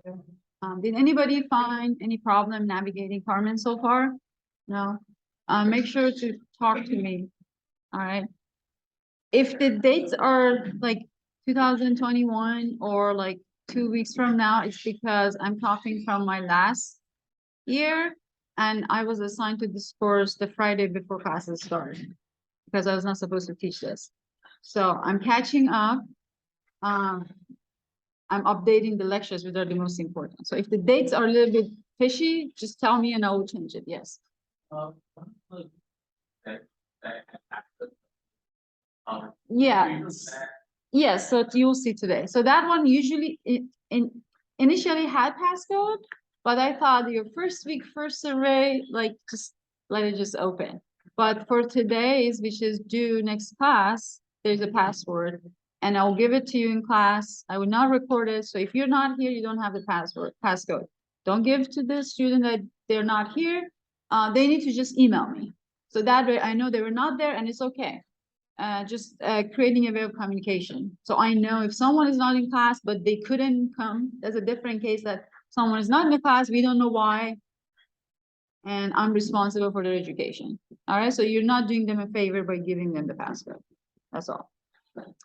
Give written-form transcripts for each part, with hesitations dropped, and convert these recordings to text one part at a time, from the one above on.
Did anybody find any problem navigating Carmen so far? No? Make sure to talk to me, all right? If the dates are like 2021 or like 2 weeks from now, it's because I'm talking from my last year and I was assigned to this course the Friday before classes started because I was not supposed to teach this. So I'm catching up. I'm updating the lectures, which are the most important. So if the dates are a little bit fishy, just tell me and I will change it. Yes. Yeah. Yes, so you'll see today. So that one usually initially had passcode, but I thought your first week, first survey, like just let it just open. But for today's, which is due next class, there's a password and I'll give it to you in class. I will not record it. So if you're not here, you don't have the passcode. Don't give to the student that they're not here. They need to just email me. So that way I know they were not there and it's okay. Just creating a way of communication. So I know if someone is not in class, but they couldn't come, there's a different case that someone is not in the class, we don't know why. And I'm responsible for their education. All right, so you're not doing them a favor by giving them the passcode. That's all.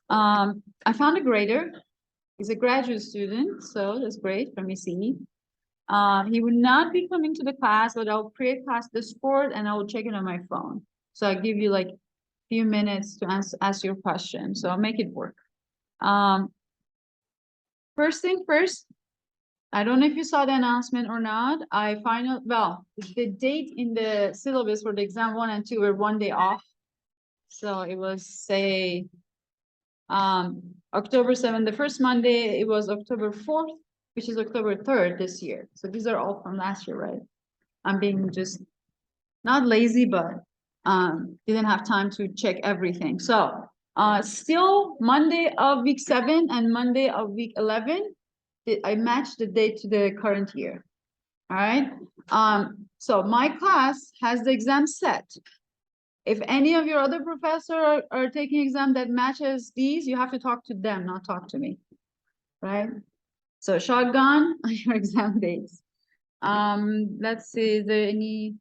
I found a grader. He's a graduate student, so that's great from ECE. He would not be coming to the class, but I'll create class Discord and I will check it on my phone. So I'll give you like few minutes to ask your question. So I'll make it work. First thing first, I don't know if you saw the announcement or not. Well, the date in the syllabus for the exam 1 and 2 were one day off. So it was say October 7th, the first Monday, it was October 4th, which is October 3rd this year. So these are all from last year, right? I'm being just not lazy, but didn't have time to check everything. So still Monday of week 7 and Monday of week 11, I matched the date to the current year. All right. So my class has the exam set. If any of your other professors are taking exam that matches these, you have to talk to them, not talk to me. Right. So shotgun your exam dates. Let's see, is there any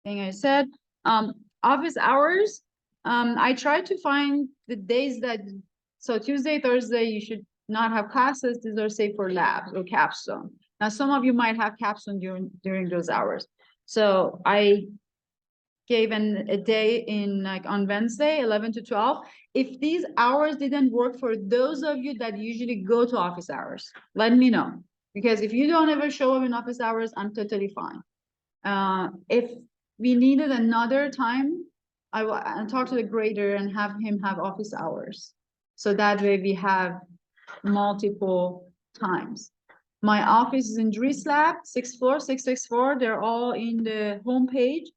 thing I said? Office hours. I tried to find the days that, so Tuesday, Thursday, you should not have classes. These are safe for labs or capstone. Now, some of you might have capstone during those hours. So I gave a day in like on Wednesday, 11 to 12. If these hours didn't work for those of you that usually go to office hours, let me know. Because if you don't ever show up in office hours, I'm totally fine. If we needed another time, I will talk to the grader and have him have office hours. So that way we have multiple times. My office is in Dries Lab, 6th floor, 664. They're all in the homepage.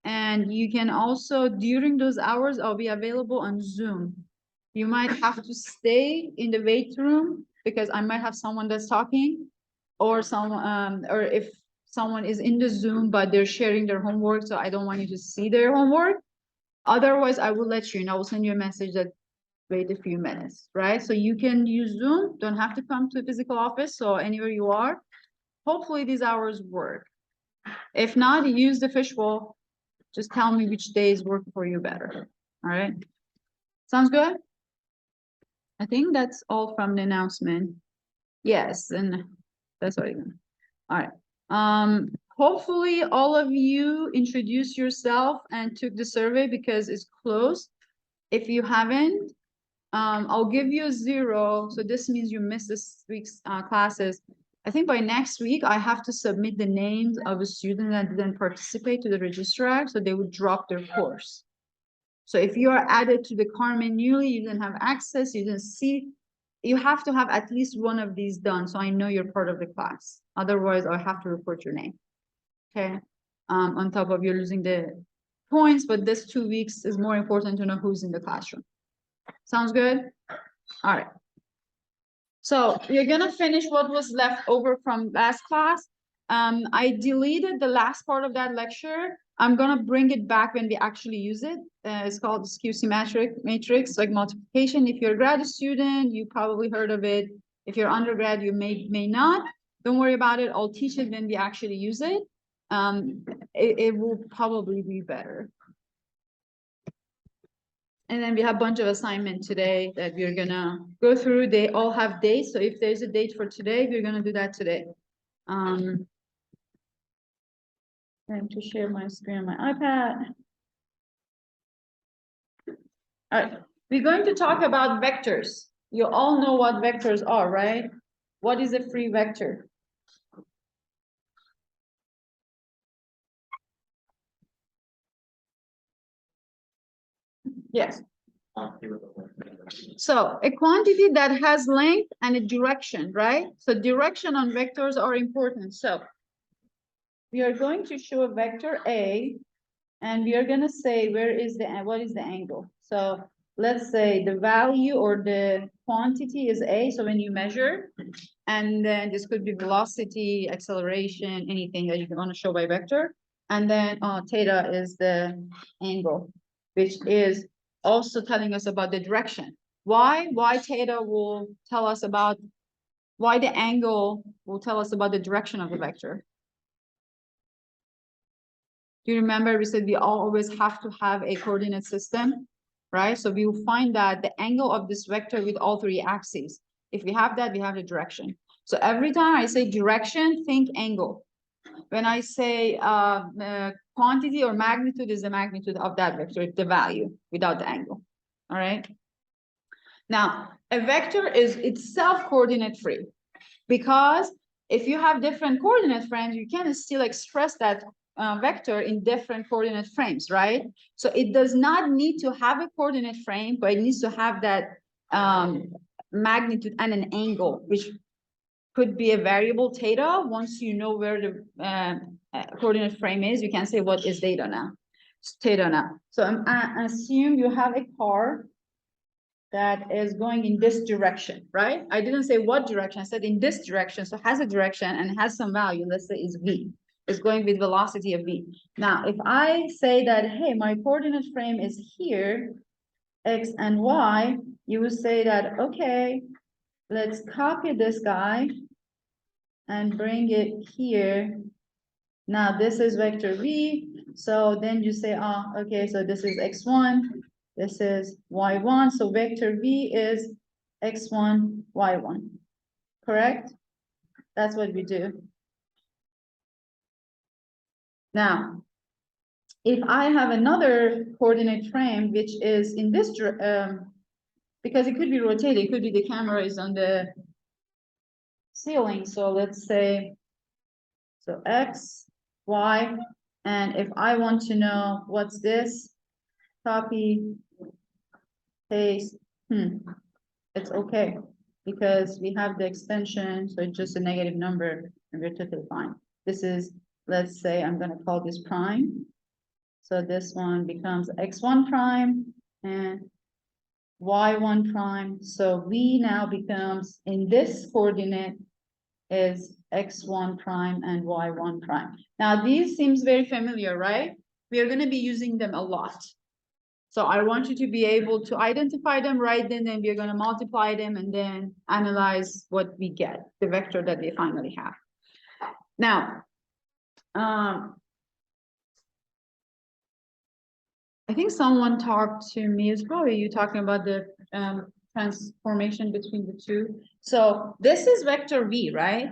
And you can also, during those hours, I'll be available on Zoom. You might have to stay in the wait room because I might have someone that's talking or or if someone is in the Zoom, but they're sharing their homework. So I don't want you to see their homework. Otherwise, I will let you and I will send you a message that wait a few minutes, right? So you can use Zoom, don't have to come to the physical office. So anywhere you are, hopefully these hours work. If not, use the fishbowl. Just tell me which days work for you better. All right. Sounds good? I think that's all from the announcement. Yes, and that's all. All right. Hopefully all of you introduced yourself and took the survey because it's closed. If you haven't, I'll give you a 0. So this means you missed this week's classes. I think by next week, I have to submit the names of a student that didn't participate to the registrar, so they would drop their course. So if you are added to the Carmen newly, you didn't have access, you didn't see, you have to have at least one of these done, so I know you're part of the class. Otherwise, I'll have to report your name. Okay. On top of you losing the points, but this 2 weeks is more important to know who's in the classroom. Sounds good? All right. So you're gonna finish what was left over from last class. I deleted the last part of that lecture. I'm gonna bring it back when we actually use it. It's called the skew symmetric matrix, like multiplication. If you're a grad student, you probably heard of it. If you're undergrad, you may not. Don't worry about it. I'll teach it when we actually use it. It will probably be better. And then we have a bunch of assignment today that we're gonna go through. They all have dates. So if there's a date for today, we're gonna do that today. I'm to share my screen on my iPad. All right, we're going to talk about vectors. You all know what vectors are, right? What is a free vector? Yes. So a quantity that has length and a direction, right? So direction on vectors are important. So we are going to show a vector A, and we are going to say what is the angle? So let's say the value or the quantity is A. So when you measure, and then this could be velocity, acceleration, anything that you want to show by vector. And then theta is the angle, which is also telling us about the direction. Why theta will tell us about, why the angle will tell us about the direction of the vector. Do you remember we said we always have to have a coordinate system, right? So we will find that the angle of this vector with all three axes. If we have that, we have the direction. So every time I say direction, think angle. When I say quantity or magnitude is the magnitude of that vector, the value without the angle. All right. Now, a vector is itself coordinate free, because if you have different coordinate frames, you can still express that vector in different coordinate frames, right? So it does not need to have a coordinate frame, but it needs to have that magnitude and an angle, which could be a variable theta. Once you know where the coordinate frame is, you can say what is theta now. Theta now. So I assume you have a car that is going in this direction, right? I didn't say what direction, I said in this direction. So it has a direction and has some value. Let's say is v. It's going with velocity of v. Now, if I say that, hey, my coordinate frame is here, x and y, you would say that, okay, let's copy this guy and bring it here. Now this is vector v. So then you say, oh, okay, so this is x1, this is y1. So vector v is x1, y1, correct? That's what we do. Now, if I have another coordinate frame, which is in this, because it could be rotated, it could be the camera is on the ceiling. So let's say, so x, y, and if I want to know what's this, copy, paste, it's okay, because we have the extension, so it's just a negative number, and we're totally fine. This is, let's say, I'm gonna call this prime. So this one becomes x1 prime and y1 prime. So v now becomes, in this coordinate, is x1 prime and y1 prime. Now these seems very familiar, right? We are going to be using them a lot. So I want you to be able to identify them right then, and we're going to multiply them and then analyze what we get, the vector that we finally have. Now, I think someone talked to me, it's probably you talking about the transformation between the two. So this is vector v, right?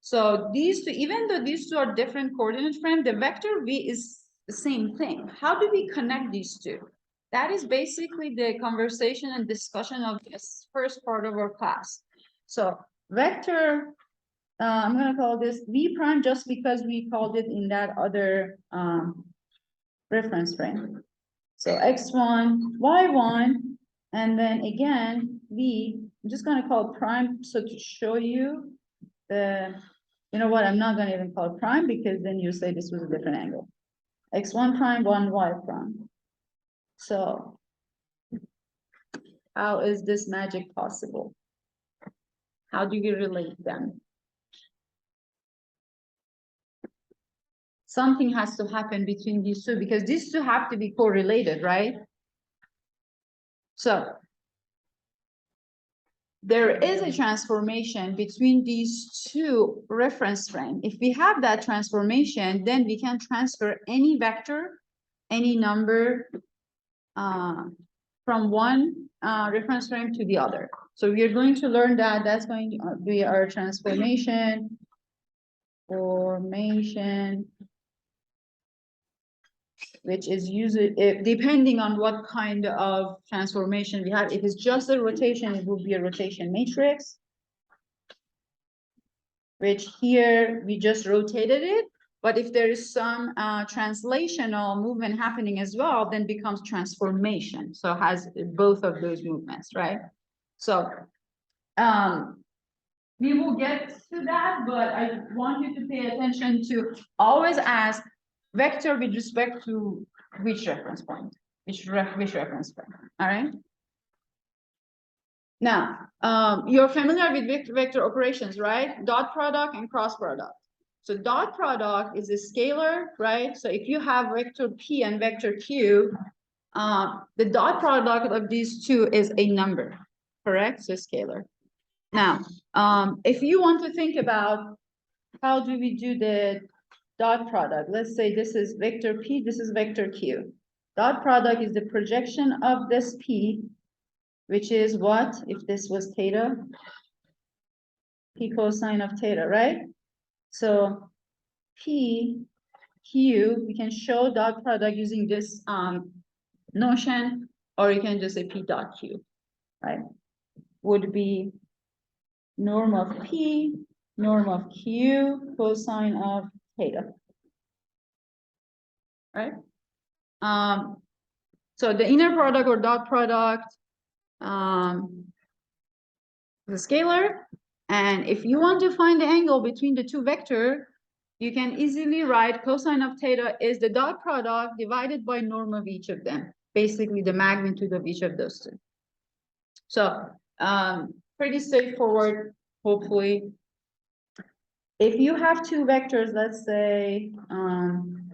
So these two, even though these two are different coordinate frame, the vector v is the same thing. How do we connect these two? That is basically the conversation and discussion of this first part of our class. So vector, I'm going to call this v prime just because we called it in that other reference frame. So x1, y1, and then again, v, I'm just going to call it prime. So to show you the, you know what, I'm not going to even call it prime, because then you say this was a different angle. X1 prime, 1 y prime. So how is this magic possible? How do you relate them? Something has to happen between these two, because these two have to be correlated, right? So there is a transformation between these two reference frames. If we have that transformation, then we can transfer any vector, any number from one reference frame to the other. So we are going to learn that. That's going to be our transformation, which is usually, depending on what kind of transformation we have. If it's just a rotation, it will be a rotation matrix, which here we just rotated it. But if there is some translational movement happening as well, then becomes transformation. So it has both of those movements, right? So we will get to that, but I want you to pay attention to always ask vector with respect to which reference point, which reference point, all right? Now, you're familiar with vector operations, right? Dot product and cross product. So dot product is a scalar, right? So if you have vector P and vector Q, the dot product of these two is a number, correct? So scalar. Now, if you want to think about how do we do the dot product, let's say this is vector P, this is vector Q. Dot product is the projection of this P, which is what, if this was theta? P cosine of theta, right? So P, Q, we can show dot product using this notion, or you can just say P dot Q, right? Would be norm of P, norm of Q, cosine of theta, right? So the inner product or dot product, the scalar, and if you want to find the angle between the two vector, you can easily write cosine of theta is the dot product divided by norm of each of them, basically the magnitude of each of those two. So pretty straightforward, hopefully. If you have two vectors, let's say, I'm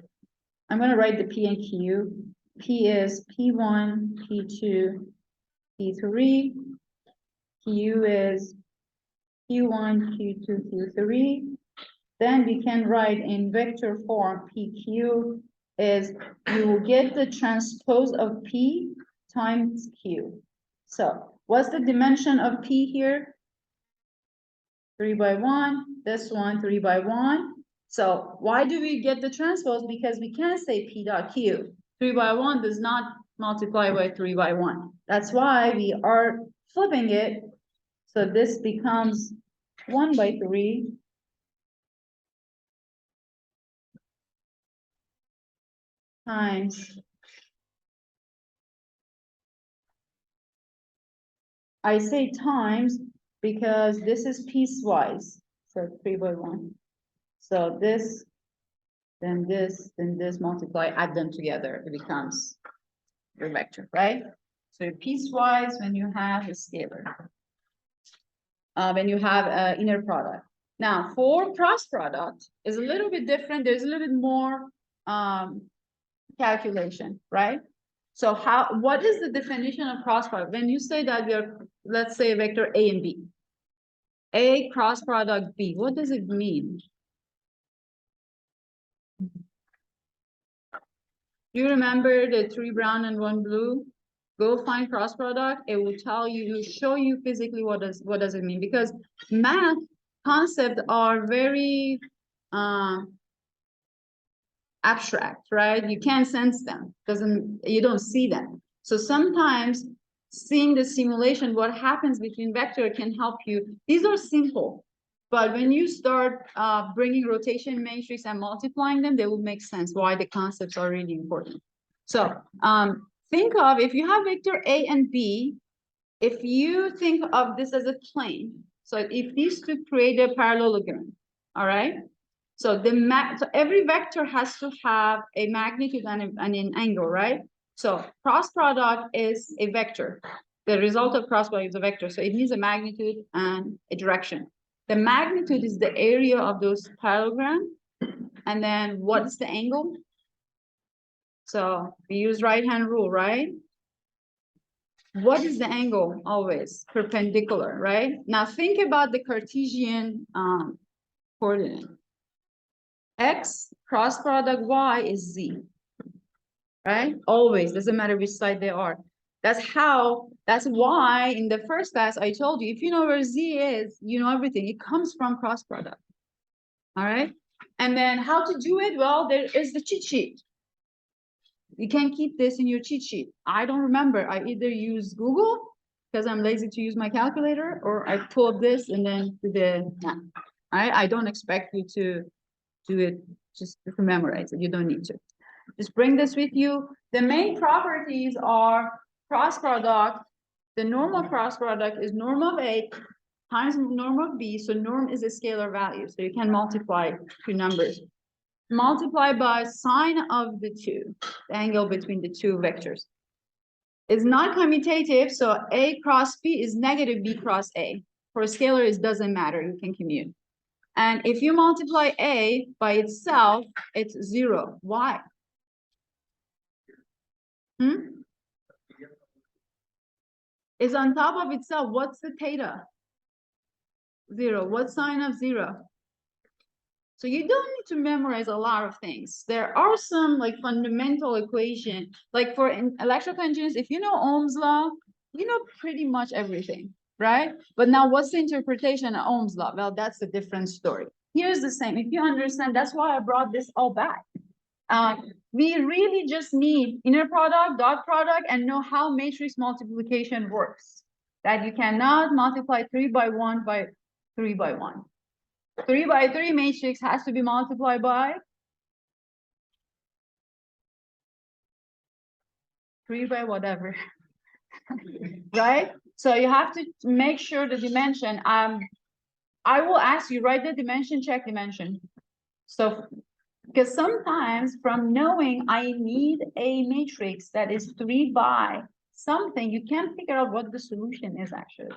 going to write the P and Q. P is P1, P2, P3. Q is Q1, Q2, Q3. Then we can write in vector form, PQ is you will get the transpose of P times Q. So what's the dimension of P here? 3 by 1, this one 3 by 1. So why do we get the transpose? Because we can't say P dot Q. 3 by 1 does not multiply by 3 by 1. That's why we are flipping it. So this becomes 1 by 3 times, I say times because this is piecewise, so 3 by 1. So this, then this multiply, add them together, it becomes your vector, right? So piecewise when you have a scalar, when you have an inner product. Now for cross product is a little bit different. There's a little bit more calculation, right? So what is the definition of cross product? When you say that we are, let's say vector A and B, A cross product B, what does it mean? You remember the 3 brown and 1 blue? Go find cross product. It will tell you, show you physically what does it mean, because math concepts are very abstract, right? You can't sense them, you don't see them. So sometimes seeing the simulation, what happens between vector can help you. These are simple, but when you start bringing rotation matrix and multiplying them, they will make sense why the concepts are really important. So think of, if you have vector A and B, if you think of this as a plane, so if these two create a parallelogram, all right? So so every vector has to have a magnitude and an angle, right? So cross product is a vector. The result of cross product is a vector. So it needs a magnitude and a direction. The magnitude is the area of those parallelograms. And then what is the angle? So we use right-hand rule, right? What is the angle? Always perpendicular, right? Now think about the Cartesian coordinate. X cross product Y is Z, right? Always, doesn't matter which side they are. That's why in the first class I told you, if you know where Z is, you know everything. It comes from cross product. All right. And then how to do it? Well, there is the cheat sheet. You can keep this in your cheat sheet. I don't remember. I either use Google because I'm lazy to use my calculator, or I pull up this and then do the math. I don't expect you to do it just to memorize it. You don't need to. Just bring this with you. The main properties are cross product. The normal cross product is norm of A times norm of B. So norm is a scalar value. So you can multiply two numbers. Multiply by sine of the two, the angle between the two vectors. It's not commutative, so A cross B is negative B cross A. For a scalar, it doesn't matter, you can commute. And if you multiply A by itself, it's 0. Why? It's on top of itself. What's the theta? 0. What's sine of 0? So you don't need to memorize a lot of things. There are some like fundamental equation, like for electrical engineers, if you know Ohm's law, you know pretty much everything, right? But now what's the interpretation of Ohm's law? Well, that's a different story. Here's the same. If you understand, that's why I brought this all back. We really just need inner product, dot product, and know how matrix multiplication works. That you cannot multiply 3 by 1 by 3 by 1. 3 by 3 matrix has to be multiplied by 3 by whatever, right? So you have to make sure the dimension. I will ask you, write the dimension, check dimension. So, because sometimes from knowing I need a matrix that is 3 by something, you can't figure out what the solution is actually.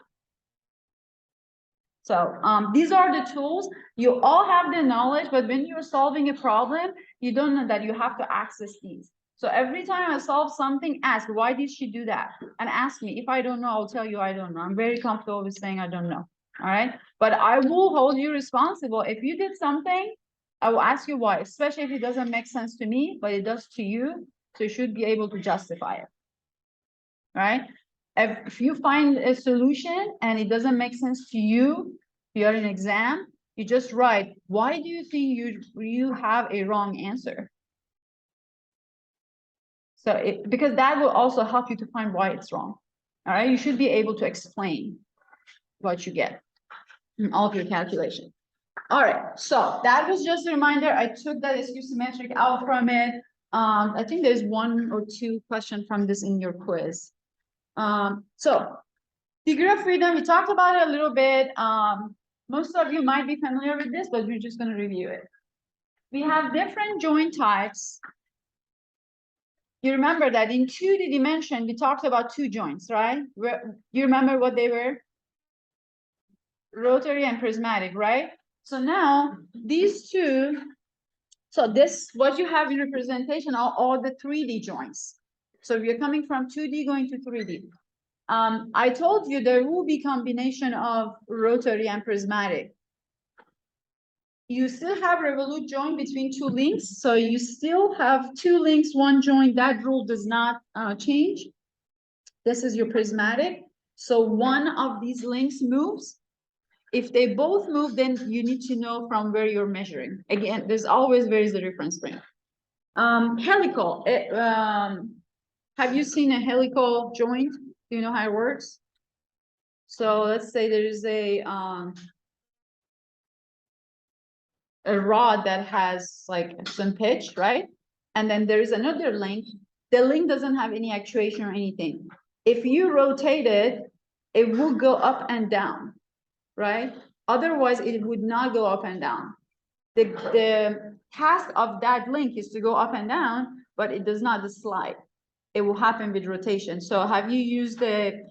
So these are the tools. You all have the knowledge, but when you're solving a problem, you don't know that you have to access these. So every time I solve something, ask, why did she do that? And ask me. If I don't know, I'll tell you I don't know. I'm very comfortable with saying I don't know. All right. But I will hold you responsible. If you did something, I will ask you why, especially if it doesn't make sense to me, but it does to you. So you should be able to justify it. All right. If you find a solution and it doesn't make sense to you, you're in an exam, you just write, why do you think you have a wrong answer? So because that will also help you to find why it's wrong. All right, you should be able to explain what you get in all of your calculation. All right, so that was just a reminder. I took that skew symmetric out from it. I think there's 1 or 2 questions from this in your quiz. So degree of freedom, we talked about it a little bit. Most of you might be familiar with this, but we're just going to review it. We have different joint types. You remember that in 2D dimension, we talked about 2 joints, right? You remember what they were? Rotary and prismatic, right? So now these 2, so this, what you have in representation are all the 3D joints. So we are coming from 2D going to 3D. I told you there will be combination of rotary and prismatic. You still have revolute joint between 2 links, so you still have 2 links, 1 joint. That rule does not change. This is your prismatic. So one of these links moves. If they both move, then you need to know from where you're measuring. Again, there's always where is the reference frame. Helical. Have you seen a helical joint? Do you know how it works? So let's say there is a rod that has like some pitch, right? And then there is another link. The link doesn't have any actuation or anything. If you rotate it, it will go up and down, right? Otherwise, it would not go up and down. The task of that link is to go up and down, but it does not slide. It will happen with rotation. So have you used the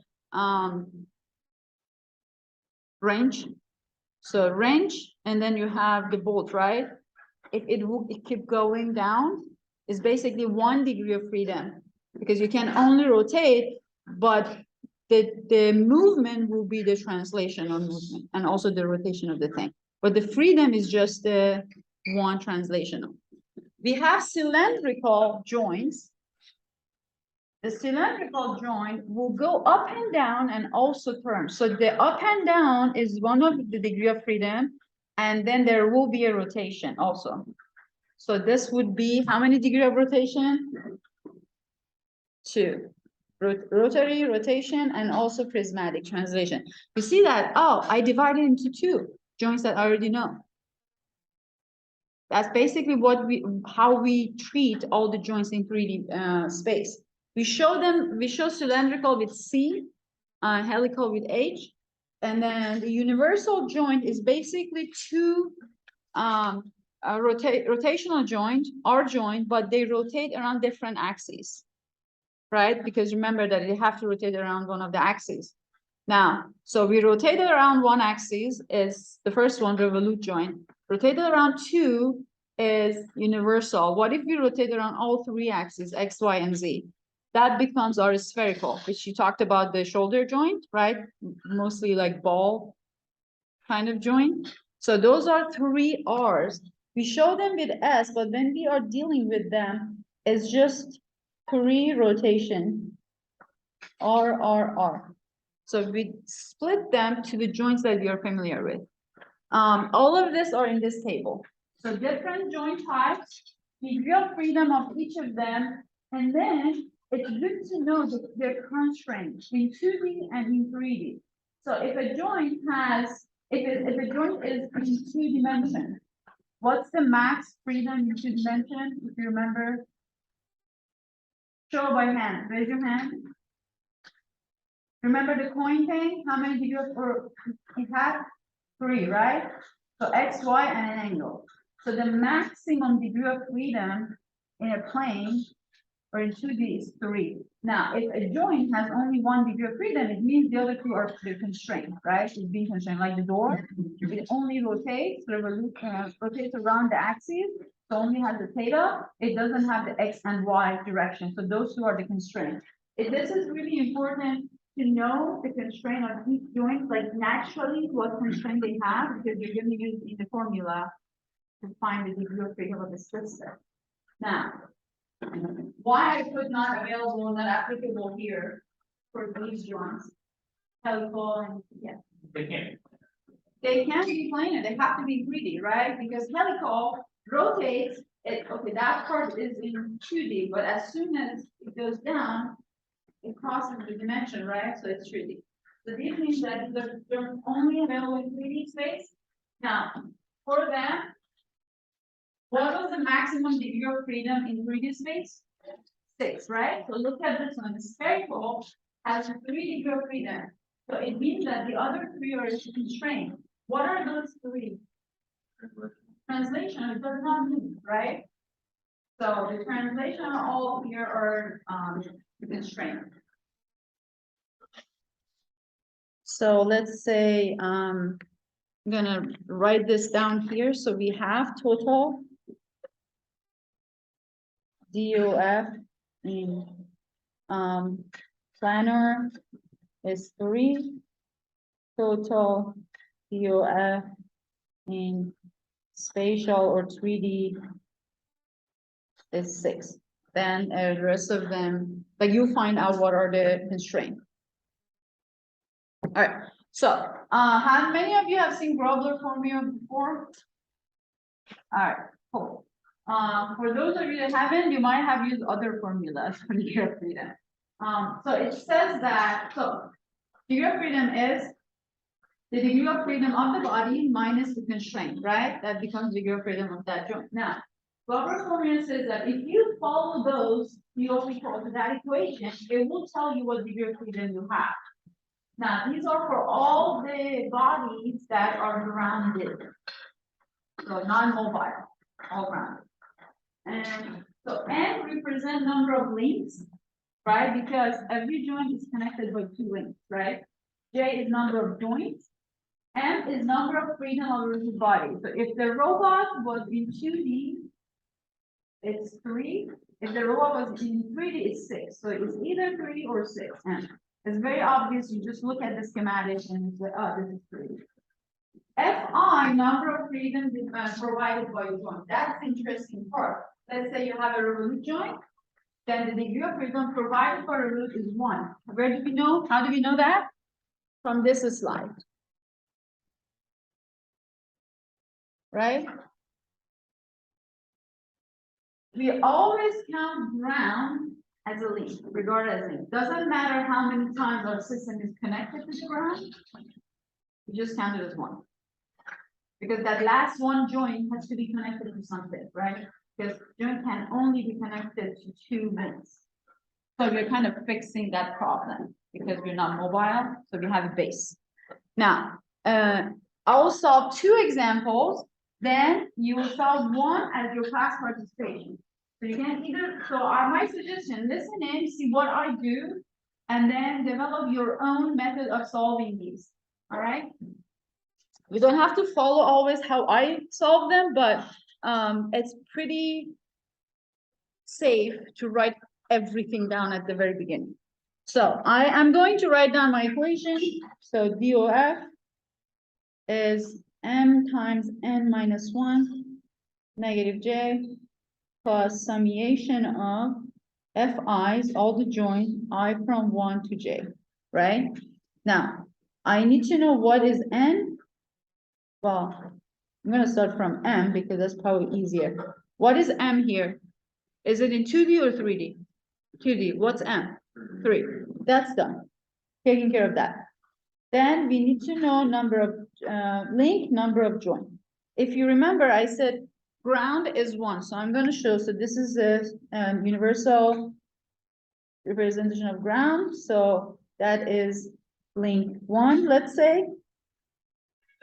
wrench? So wrench, and then you have the bolt, right? If it will keep going down, it's basically 1 degree of freedom because you can only rotate, but the movement will be the translation on movement and also the rotation of the thing. But the freedom is just the one translational. We have cylindrical joints. The cylindrical joint will go up and down and also turn. So the up and down is one of the degree of freedom, and then there will be a rotation also. So this would be how many degree of rotation? 2. Rotary rotation and also prismatic translation. You see that, oh, I divided into 2 joints that I already know. That's basically how we treat all the joints in 3D space. We show cylindrical with C, helical with H, and then the universal joint is basically 2 rotational joint, R joint, but they rotate around different axes, right? Because remember that they have to rotate around one of the axes. Now, so we rotated around one axis is the first one, revolute joint. Rotated around 2 is universal. What if we rotate around all 3 axes, X, Y, and Z? That becomes our spherical, which you talked about the shoulder joint, right? Mostly like ball kind of joint. So those are 3 R's. We show them with S, but when we are dealing with them, it's just 3 rotation, R. So we split them to the joints that we are familiar with. All of this are in this table. So different joint types, degree of freedom of each of them, and then it's good to know their constraints in 2D and in 3D. So if a joint has, if a joint is in 2 dimensions, what's the max freedom in 2 dimensions? If you remember, show by hand. Raise your hand. Remember the coin thing? How many degrees it had? 3, right? So X, Y, and an angle. So the maximum degree of freedom in a plane or in 2D is 3. Now, if a joint has only 1 degree of freedom, it means the other 2 are constrained, right? It's being constrained, like the door. It only rotates, rotates around the axis. So only has the theta. It doesn't have the X and Y direction. So those 2 are the constraints. This is really important to know the constraint on each joint, like naturally what constraint they have, because you're going to use in the formula to find the degree of freedom of the system. Now, why I put not available and not applicable here for these joints? Helical and yeah. They can't be planar, they have to be 3D, right? Because helical rotates, okay, that part is in 2D, but as soon as it goes down, it crosses the dimension, right? So it's 3D. So this means that they're only available in 3D space. Now, for them, what was the maximum degree of freedom in 3D space? 6, right? So look at this one. The spherical has 3 degree of freedom. So it means that the other 3 are constrained. What are those 3? Translation, it does not move, right? So the translation all here are constrained. So let's say I'm gonna write this down here. So we have total DOF in planar is 3, total DOF in spatial or 3D is 6. Then the rest of them, like you find out what are the constraints. All right. So, how many of you have seen Grobler formula before? All right, cool. For those of you that haven't, you might have used other formulas for degree of freedom. So it says that, so degree of freedom is the degree of freedom of the body minus the constraint, right? That becomes degree of freedom of that joint. Now, Grobler formula says that if you follow those, you also equal to that equation, it will tell you what degree of freedom you have. Now, these are for all the bodies that are rounded. So non-mobile, all rounded. And so N represent number of links, right? Because every joint is connected by 2 links, right? J is number of joints. M is number of freedom over the body. So if the robot was in 2D, it's 3. If the robot was in 3D, it's 6. So it's either 3 or 6. And It's very obvious. You just look at the schematic and you say, oh, this is free. Fi, number of freedoms provided by joint. That's the interesting part. Let's say you have a Revolut joint, then the degree of freedom provided for Revolut is 1. Where do we know? How do we know that? From this slide. Right? We always count ground as a link, regardless of link. Doesn't matter how many times our system is connected to the ground, we just count it as 1. Because that last one joint has to be connected to something, right? Because joint can only be connected to 2 links. So we're kind of fixing that problem because we're not mobile, so we have a base. Now, I'll solve 2 examples, then you will solve 1 as your class participation. So you can either, my suggestion, listen in, see what I do, and then develop your own method of solving these, all right? You don't have to follow always how I solve them, but it's pretty safe to write everything down at the very beginning. So I am going to write down my equation. So DOF is m times n minus 1 negative j plus summation of Fi's, all the joints, I from 1 to j, right? Now, I need to know what is n. Well, I'm going to start from m because that's probably easier. What is m here? Is it in 2D or 3D? 2D. What's m? 3. That's done. Taking care of that. Then we need to know number of link, number of joint. If you remember, I said ground is 1. So I'm going to show. So this is the universal representation of ground. So that is link 1, let's say.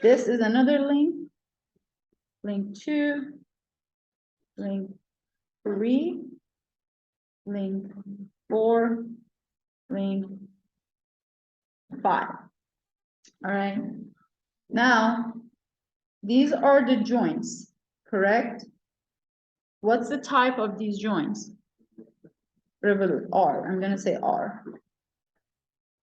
This is another link. Link 2, link 3, link 4, link 5. All right. Now, these are the joints, correct? What's the type of these joints? Revolut, R. I'm going to say R.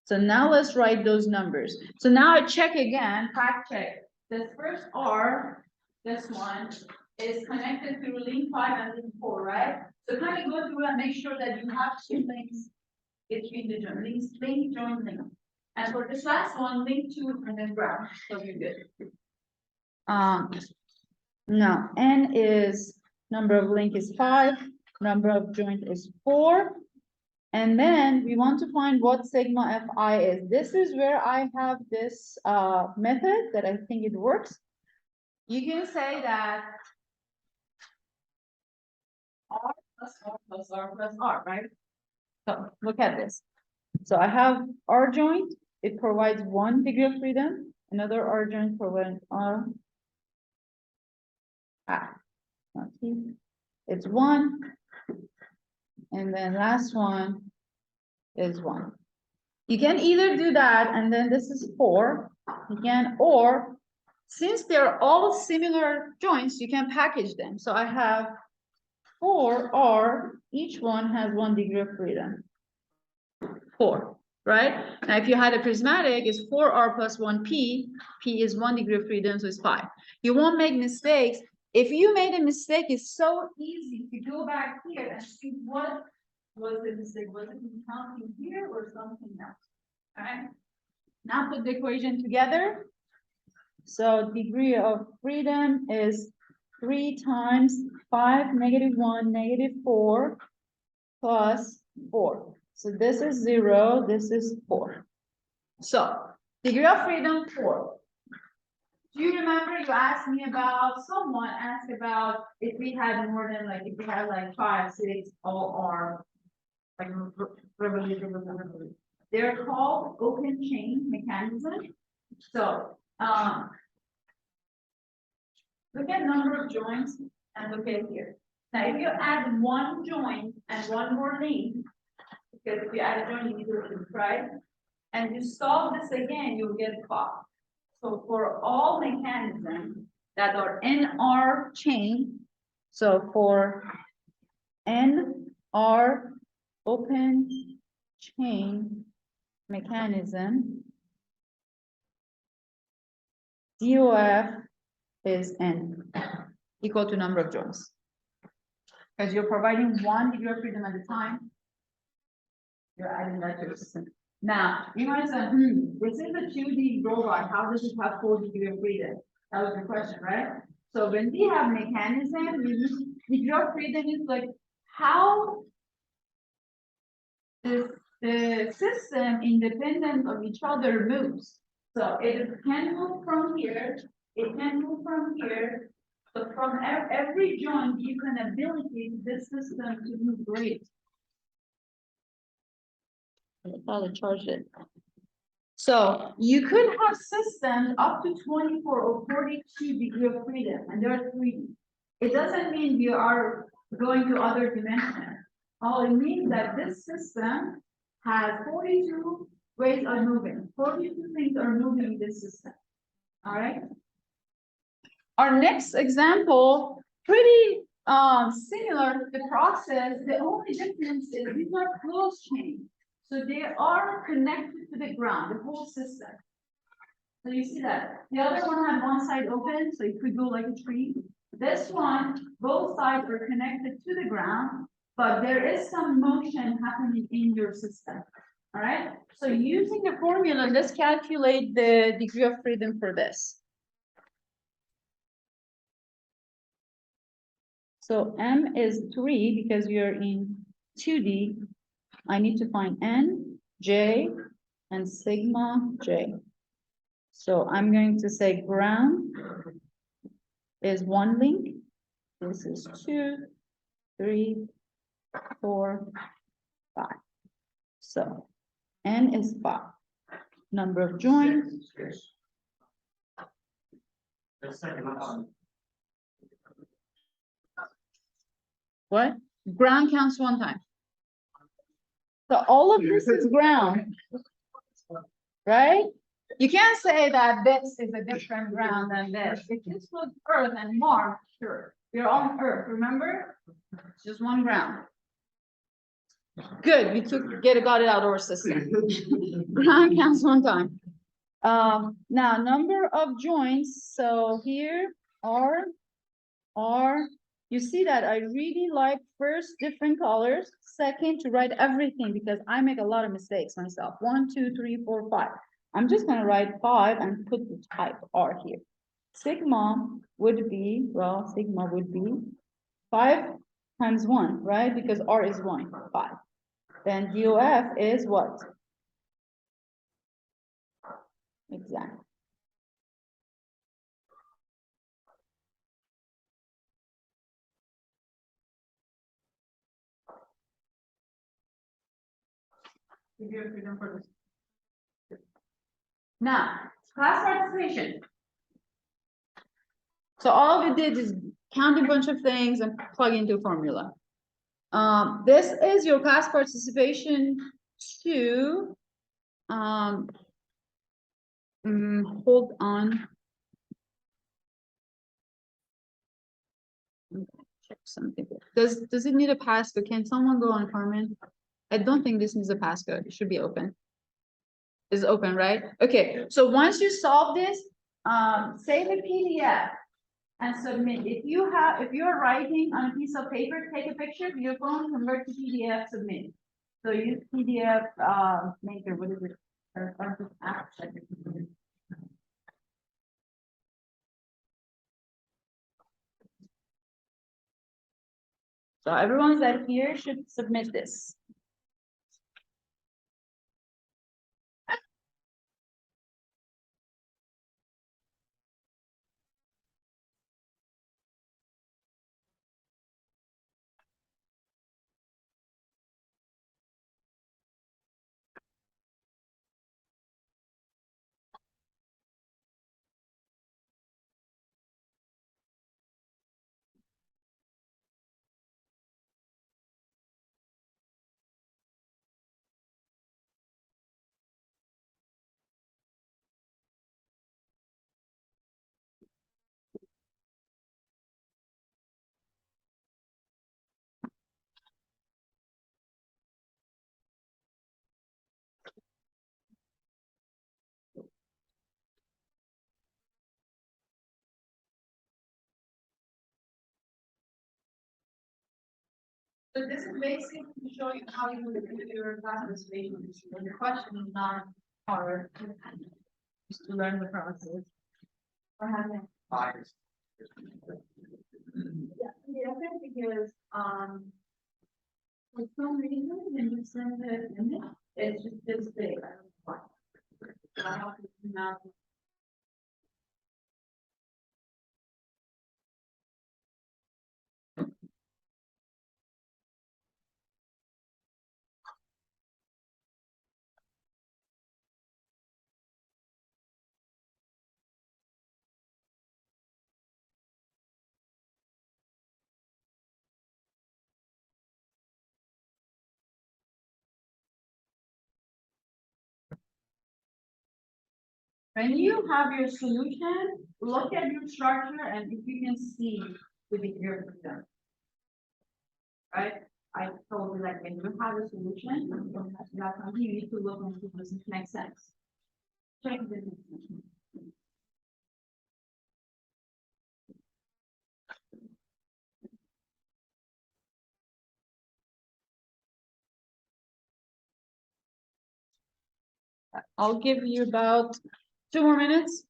So now let's write those numbers. So now I check again, fact check. This first R, this one, is connected to link 5 and link 4, right? So kind of go through and make sure that you have 2 links between the joint links, link, join, link. And for this last one, link 2 and then ground. So you're good. Now n is number of link is 5, number of joint is 4. And then we want to find what sigma Fi is. This is where I have this method that I think it works. You can say that R plus R plus R plus R, right? So look at this. So I have R joint, it provides 1 degree of freedom. Another R joint provides R. It's 1. And then last one is 1. You can either do that and then this is 4. You can, or since they're all similar joints, you can package them. So I have 4R, each one has 1 degree of freedom. 4, right? Now, if you had a prismatic, it's 4R plus 1P. P is 1 degree of freedom, so it's 5. You won't make mistakes. If you made a mistake, it's so easy to go back here and see what was the mistake. Was it counting here or something else? All right. Now put the equation together. So degree of freedom is 3 times 5 negative 1 negative 4 plus 4. So this is 0, this is 4. So degree of freedom 4. Do you remember you asked me about, someone asked about if we had more than like, if we had like 5, 6, all are like Revolut. They're called open chain mechanism. So look at number of joints and look at here. Now if you add 1 joint and 1 more link, because if you add a joint, you need to link, right? And you solve this again, you'll get 5. So for all mechanisms that are NR chain, so for NR open chain mechanism, DOF is N equal to number of joints. Because you're providing one degree of freedom at a time. You're adding that to your system. Now, you might say, this is a 2D robot. How does it have 4 degree of freedom? That was your question, right? So when we have mechanism, degree of freedom is like how the system independent of each other moves. So it can move from here, it can move from here. So from every joint, you can ability this system to move great. That's how they charge it. So you could have systems up to 24 or 42 degree of freedom, and there are 3D. It doesn't mean you are going to other dimensions. All it means that this system has 42 ways of moving. 42 things are moving in this system. All right. Our next example, pretty similar, the process, the only difference is these are closed chains. So they are connected to the ground, the whole system. So you see that the other one had one side open, so it could go like a tree. This one, both sides are connected to the ground, but there is some motion happening in your system. All right. So using the formula, let's calculate the degree of freedom for this. So M is 3 because we are in 2D. I need to find N, J, and sigma J. So I'm going to say ground is 1 link. This is 2, 3, 4, 5. So N is 5. Number of joints. What? Ground counts 1 time. So all of this is ground, right? You can't say that this is a different ground than this. If this was Earth and Mars, sure. You're on Earth, remember? It's just 1 ground. Good, we got it out of our system. Ground counts 1 time. Now number of joints. So here are you see that I really like first different colors, second to write everything because I make a lot of mistakes myself. 1, 2, 3, 4, 5. I'm just going to write 5 and put the type R here. Sigma would be, well, sigma would be 5 times 1, right? Because R is 1, 5. Then DOF is what? Exactly. Now, class participation. So all we did is count a bunch of things and plug into a formula. This is your class participation to hold on. Check something. Does it need a passcode? Can someone go on Carmen? I don't think this needs a passcode. It should be open. It's open, right? Okay. So once you solve this, save a PDF and submit. If you're writing on a piece of paper, take a picture of your phone, convert to PDF, submit. So use PDF maker. What is it? Or just app. So everyone that here should submit this. So this is basically to show you how you would do your classification. The question is not hard, just to learn the process. Or having. Yeah, because, for some reason, when you send the image, it's just this big. I don't know why. I have to now. When you have your solution, look at your structure and if you can see the behavior of them. Right? I told you like when you have a solution, you need to look into does it make sense. Check the definition. I'll give you about 2 more minutes.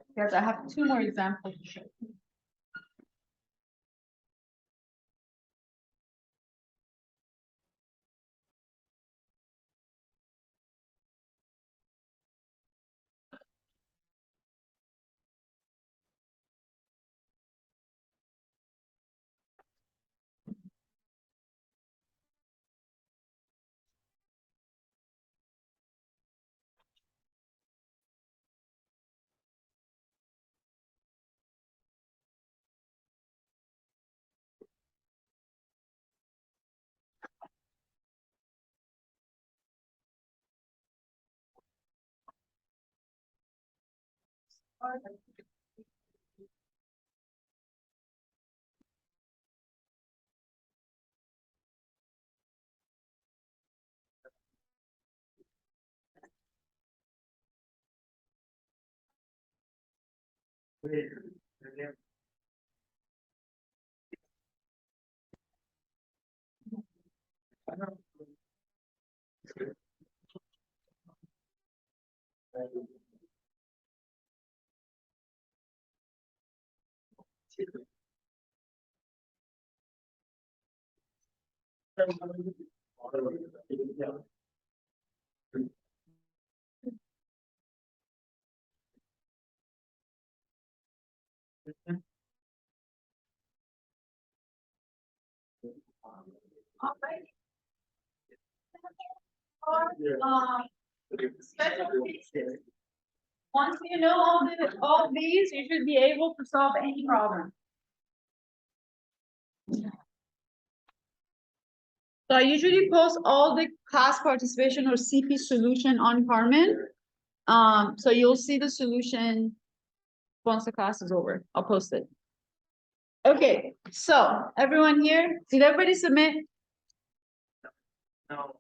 Because I have 2 more examples to show you. Special cases. Once you know all these, you should be able to solve any problem. So I usually post all the class participation or CP solution on Carmen. So you'll see the solution once the class is over. I'll post it. Okay, so everyone here, did everybody submit? No.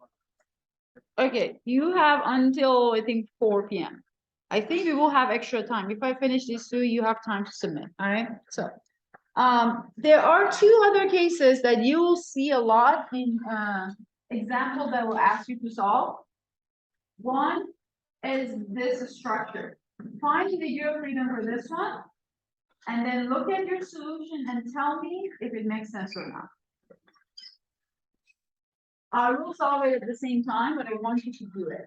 Okay, you have until I think 4 p.m. I think we will have extra time. If I finish these 2, you have time to submit. All right, so there are 2 other cases that you will see a lot in example that will ask you to solve. One is this structure. Find the degree of freedom for this one, and then look at your solution and tell me if it makes sense or not. I will solve it at the same time, but I want you to do it.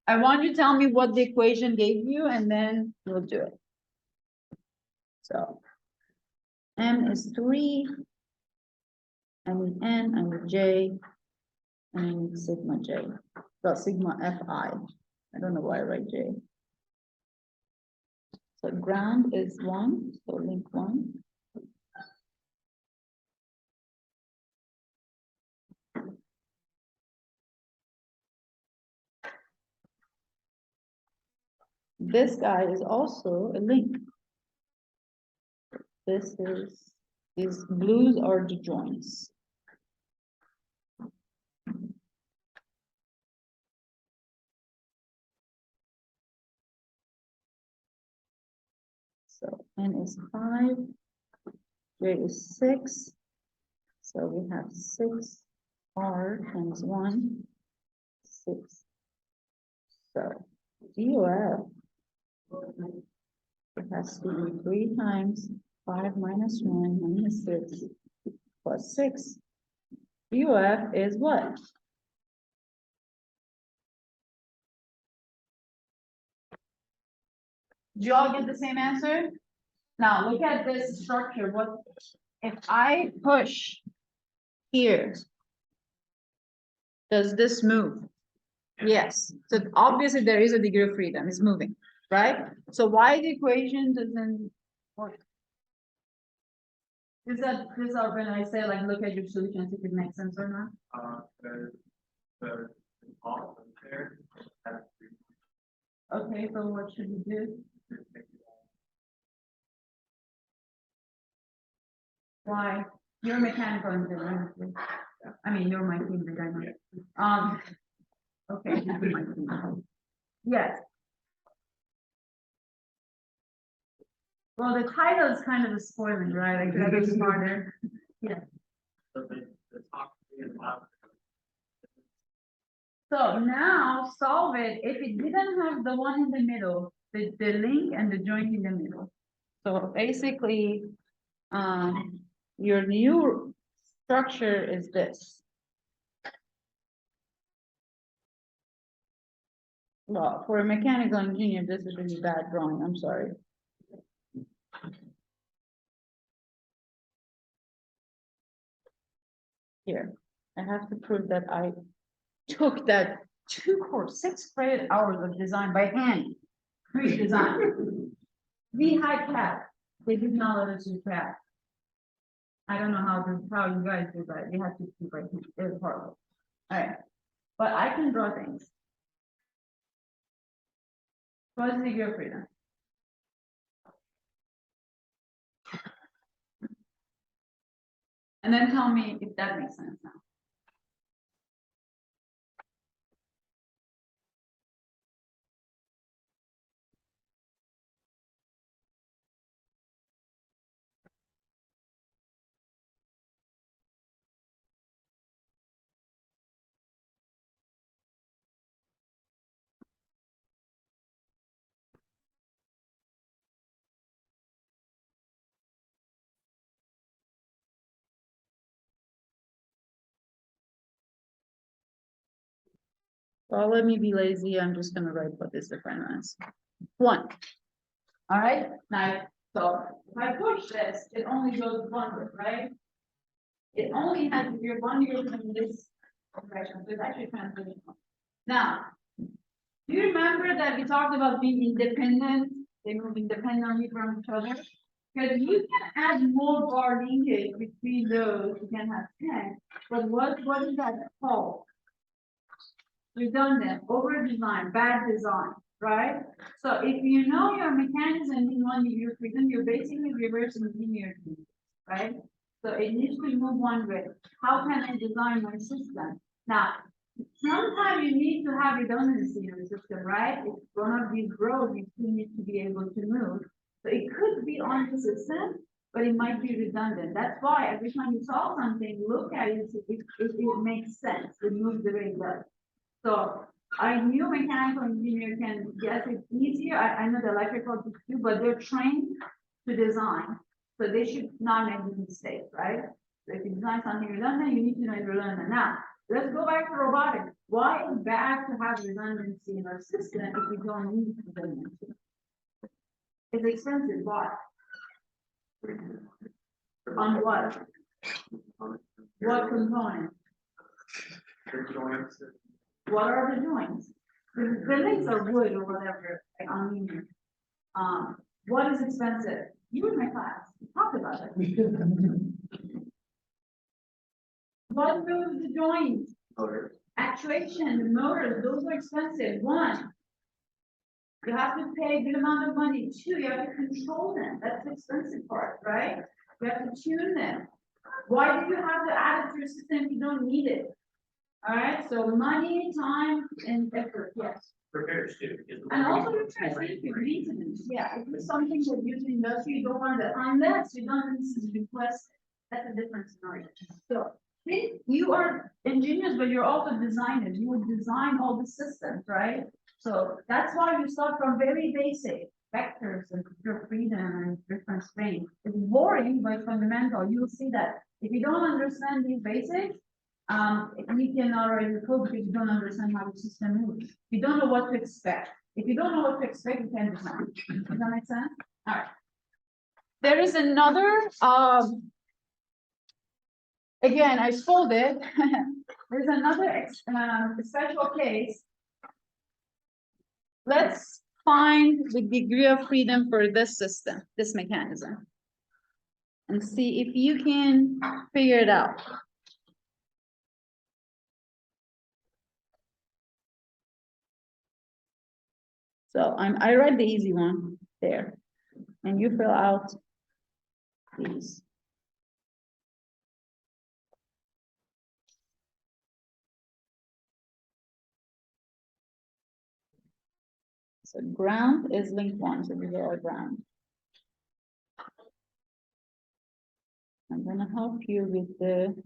I want you to tell me what the equation gave you, and then we'll do it. So M is 3, I need N, I need J, and I need sigma J. Well, sigma Fi. I don't know why I write J. So ground is 1, so link 1. This guy is also a link. This is, these blues are the joints. So N is 5, J is 6, So we have six R times one, six. So DOF, it has to be 3 times 5 minus 1 minus 6 plus 6. DOF is what? Do you all get the same answer? Now look at this structure. What if I push here? Does this move? Yes. So obviously there is a degree of freedom. It's moving, right? So why the equation doesn't work? Is that when I say like look at your solution, see if it makes sense or not? The there. Okay, so what should we do? Why? You're a mechanical engineer. I mean, you're my team, the guy. Okay. you be my team. Yes. Well, the title is kind of a spoiling, right? Like that is smarter. Yeah. So now solve it if it didn't have the one in the middle, the link and the joint in the middle. So basically, your new structure is this. Well, for a mechanical engineer, this is really bad drawing, I'm sorry. Here, I have to prove that I took that 6 credit hours of design by hand, pre-design. We had CAD, they did not let us use CAD. I don't know how you guys do that, you have to keep right here, it's horrible. All right, but I can draw things. What's the degree of freedom? And then tell me if that makes sense now. Well, let me be lazy, I'm just gonna write what is the final answer. 1. All right, now, so if I push this, it only goes one way, right? It only has your one goes in this direction, so it's actually transitional. Now, do you remember that we talked about being independent? They move independently from each other. Because you can add more bar linkage between those, you can have 10, but what is that called? Redundant, over design, bad design, right? So if you know your mechanism in one degree freedom, you're basically reversing linear, right? So it needs to move one way. How can I design my system? Now, sometimes you need to have redundancy in the system, right? If one of these rows, you still need to be able to move. So it could be on the system, but it might be redundant. That's why every time you solve something, look at it, if it makes sense, it moves the way it does. So I knew mechanical engineer can guess it easier. I know the electrical too, but they're trained to design. So they should not make the mistake, right? So if you design something redundant, you need to know it's redundant. Now, let's go back to robotics. Why is it bad to have redundancy in our system if we don't need redundancy? It's expensive. Why? On what? What component? What are the joints? The links are wood or whatever, like aluminum. What is expensive? You in my class, we talked about it. What moves the joints? Motors. Actuation, the motors, those are expensive. 1, you have to pay a good amount of money. 2, you have to control them. That's the expensive part, right? You have to tune them. Why do you have to add it to your system if you don't need it? All right, so money, time, and effort, yes. Repairs too. And also repairs, thank you, maintenance, yeah, if it's something that used in industry, you don't want that unless redundancy is requested. That's a different scenario. So think you are engineers, but you're also designers. You would design all the systems, right? So that's why you start from very basic vectors and your freedom and different strings. It's boring, but fundamental. You'll see that if you don't understand these basics, you cannot write the code because you don't understand how the system moves. You don't know what to expect. If you don't know what to expect, you can't design. Does that make sense? All right. There is another, again, I folded. There's another special case. Let's find the degree of freedom for this system, this mechanism, and see if you can figure it out. So I read the easy one there, and you fill out these. So ground is link 1, so these are all ground. I'm gonna help you with the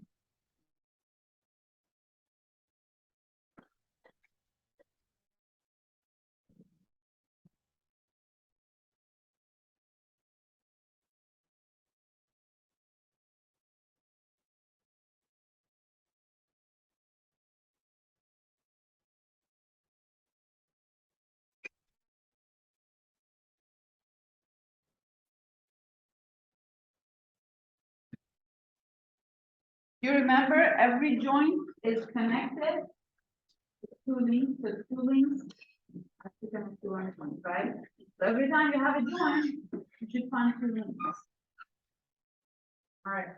you remember every joint is connected to two links have to connect to one joint, right? So every time you have a joint, you should find two links. All right.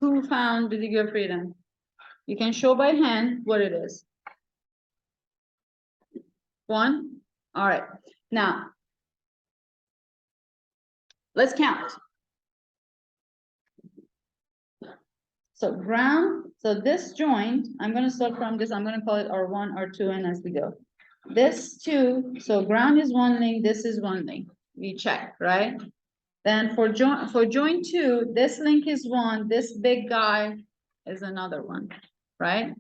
Who found the degree of freedom? You can show by hand what it is. 1. All right. Now, let's count. So ground, so this joint, I'm going to start from this, I'm going to call it R1, R2, and as we go. This 2, so ground is one link, this is one link. We check, right? Then for joint 2, this link is 1, this big guy is another one, right?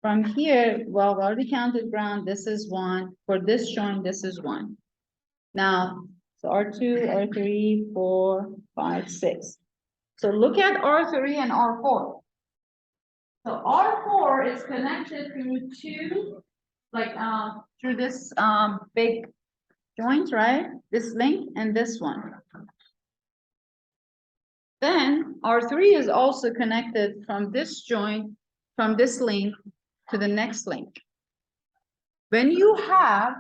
From here, well, we already counted ground, this is 1. For this joint, this is 1. Now, so R2, R3, 4, 5, 6. So look at R3 and R4. So R4 is connected through two, like through this big joint, right? This link and this one. Then R3 is also connected from this joint, from this link to the next link. When you have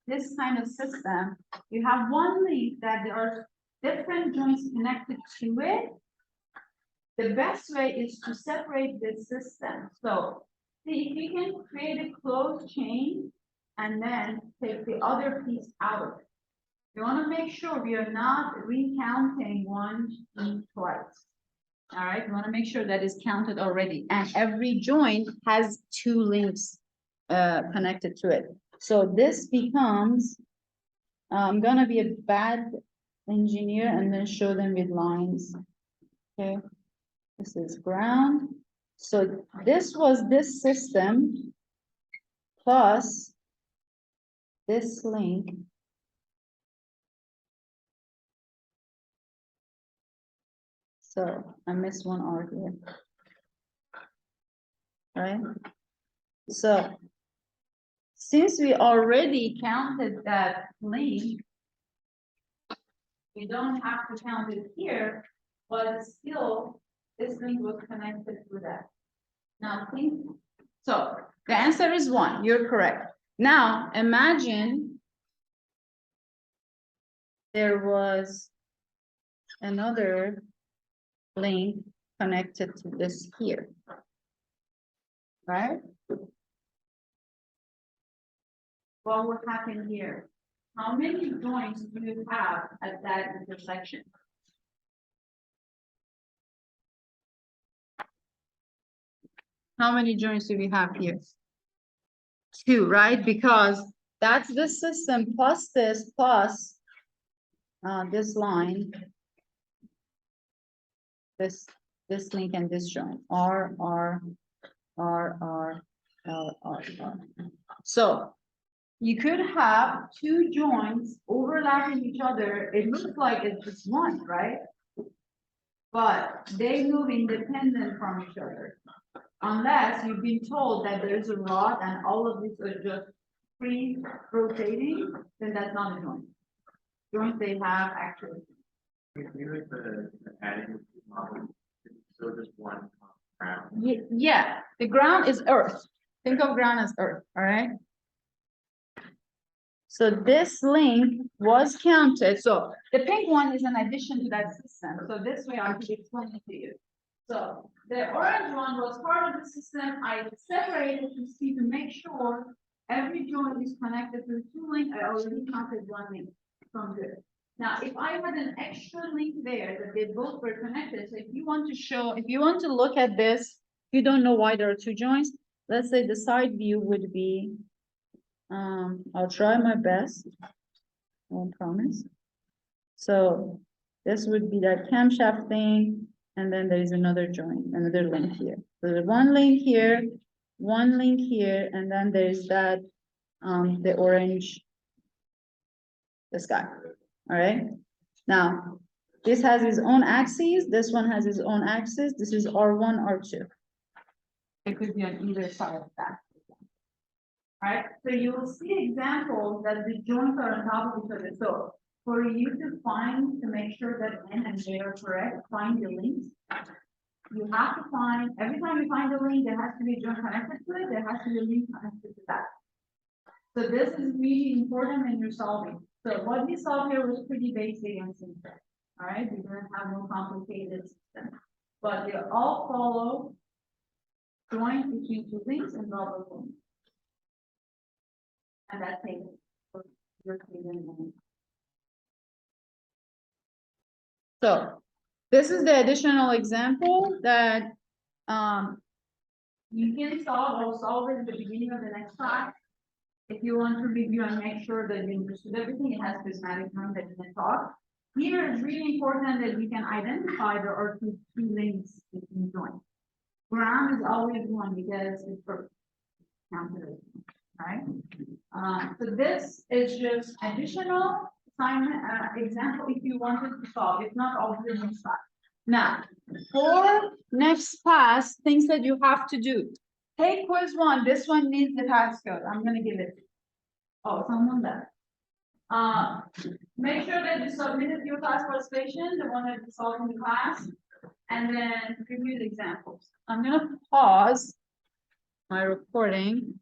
this kind of system, you have one link that there are different joints connected to it. The best way is to separate this system. So see if you can create a closed chain and then take the other piece out of it. You want to make sure we are not recounting one twice. All right, you want to make sure that is counted already. And every joint has two links connected to it. So this becomes, I'm gonna be a bad engineer and then show them with lines. Okay. This is ground. So this was this system plus this link. So I missed one R here. All right. So since we already counted that link, we don't have to count it here, but still this link was connected to that. Now think, so the answer is 1, you're correct. Now imagine there was another link connected to this here, right? What would happen here? How many joints do you have at that intersection? How many joints do we have here? 2, right? Because that's the system plus this plus this line. This link and this joint, R, R, R, R, R, R, R. So you could have two joints overlapping each other. It looks like it's just one, right? But they move independent from each other. Unless you've been told that there's a rod and all of these are just free rotating, then that's not a joint. Joints they have actually. So just one ground. Yeah, the ground is earth. Think of ground as earth, all right? So this link was counted. So the pink one is an addition to that system. So this way I can explain it to you. So the orange one was part of the system. I separated to see to make sure every joint is connected to the two link. I already counted one link from this. Now, if I had an extra link there that they both were connected, so if you want to show, if you want to look at this, you don't know why there are two joints. Let's say the side view would be, I'll try my best. I won't promise. So this would be that camshaft thing, and then there is another joint, another link here. So there's one link here, one link here, and then there's that, the orange, this guy. All right, now, this has its own axes, this one has its own axis, this is R1, R2. It could be on either side of that. All right, so you will see examples that the joints are on top of each other. So for you to find, to make sure that N and J are correct, find the links. You have to find, every time you find a link, there has to be a joint connected to it, there has to be a link connected to that. So this is really important when you're solving. So what we solved here was pretty basic and simple. All right, we didn't have no complicated system, but they all follow joint between two links and rubber bond. And that's it. So this is the additional example that you can solve. I'll solve it at the beginning of the next class. If you want to review and make sure that you understood everything, it has prismatic term that you can talk. Here it's really important that we can identify there are two links between joints. Ground is always one because it's for counted, right? So this is just additional assignment example if you wanted to solve. If not, I'll do next class. Now, for next class, things that you have to do. Take quiz one. This one needs the passcode. I'm gonna give it. Oh, someone that. Make sure that you submitted your class participation, the one that you solved in the class, and then review the examples. I'm gonna pause my recording.